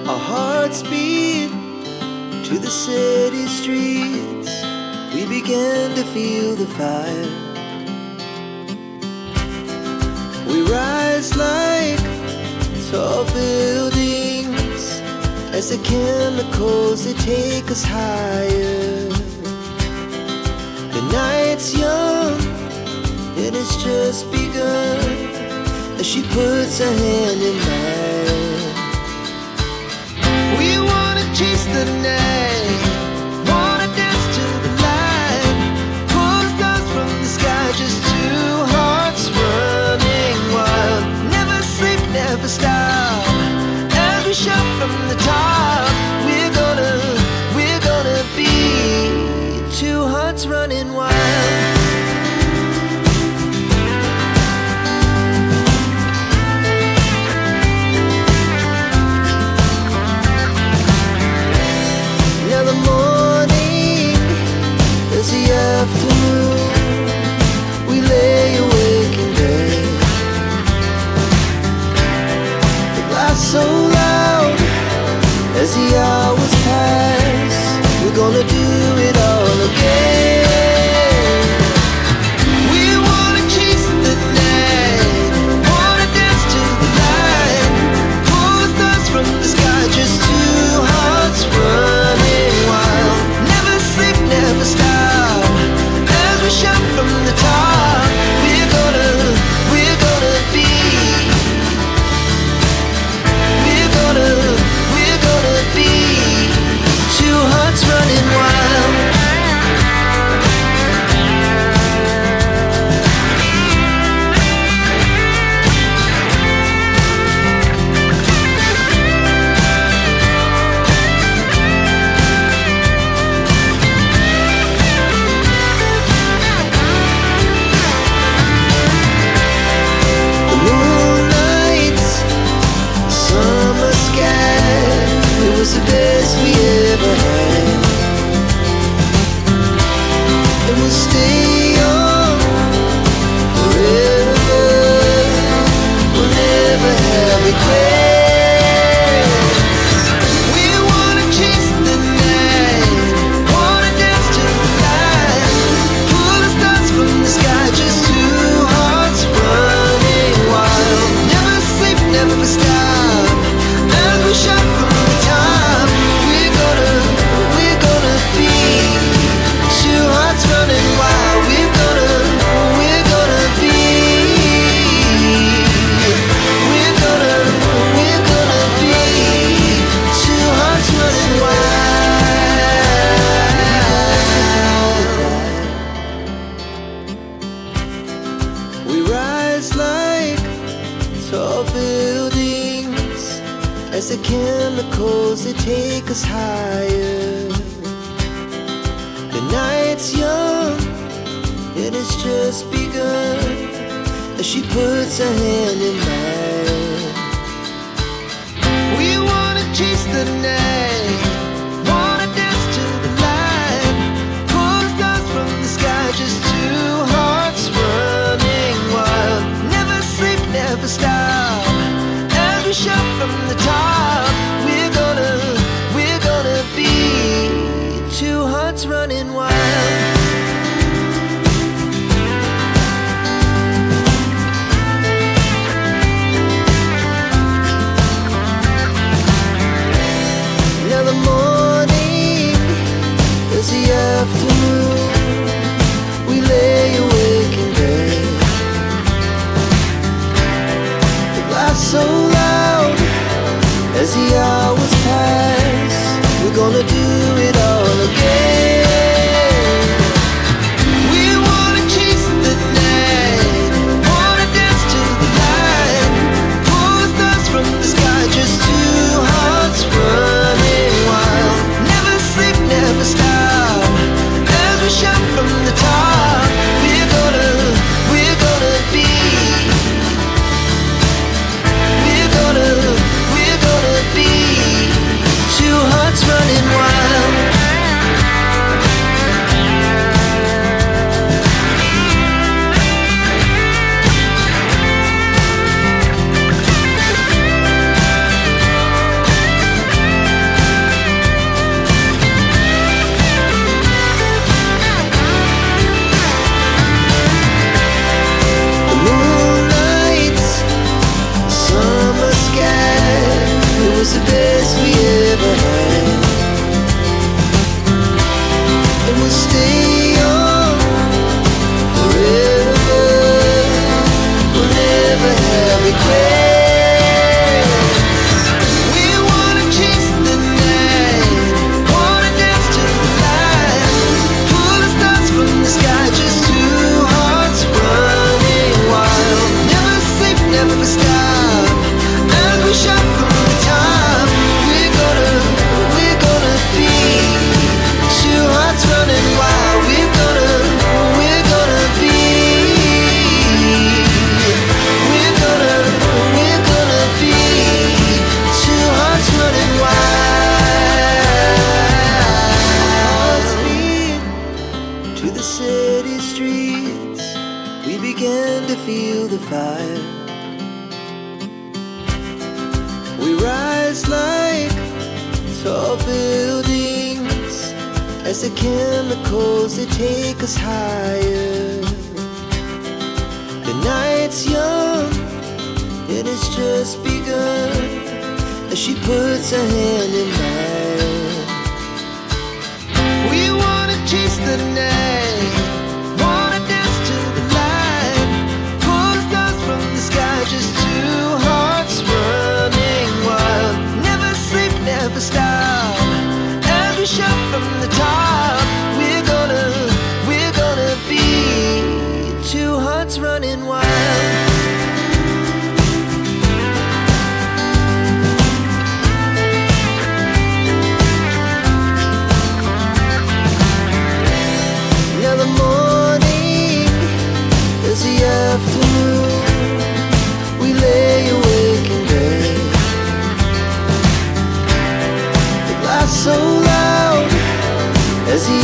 Our hearts beat to the city streets. We began to feel the fire. We rise like tall buildings as the chemicals, they take us higher. The night's young and it's just begun as she puts her hand in mine. We wanna chase the night, wanna dance to the light, pull stars from the sky, just two hearts running wild. Never sleep, never stop, as we shout from the top. We're gonna be two hearts running wild. Now the morning is the afternoon. We lay awake in bed. The laughs so loud as the hours pass. We're gonna do it all again. We wanna chase the night, wanna dance to the light, pull stars from the sky, just two hearts running wild. Never sleep, never stop, as we shout from the top. We're gonna be, we're gonna be two hearts running wild. The moonlight, summer sky, it was the best we ever had. And we'll stay on forever. We'll never have regrets. We wanna chase the night, wanna dance to the light, pull the stars from the sky, just two hearts running wild. Never sleep, never stop, as we shout from the top. We're gonna be two hearts running wild. We're gonna be, we're gonna be two hearts running wild. We rise like tall buildings as the chemicals, they take us higher. The night's young and it's just begun as she puts her hand in mine. We wanna chase the night, wanna dance to the light, pull stars from the sky, just two hearts running wild. Never sleep, never stop, as we shout from the top. We're gonna be two hearts running wild. rise like tall buildings as the chemicals they take us higher. The night's young, it has just begun as she puts her hand in mine. We wanna chase the night, wanna dance to the light, pull the stars from the sky, just two hearts running wild. Never sleep, never stop, as we shout from the top. We're gonna be two hearts running wild. Now the morning is the afternoon, we lay awake in bed. The laughs so loud as the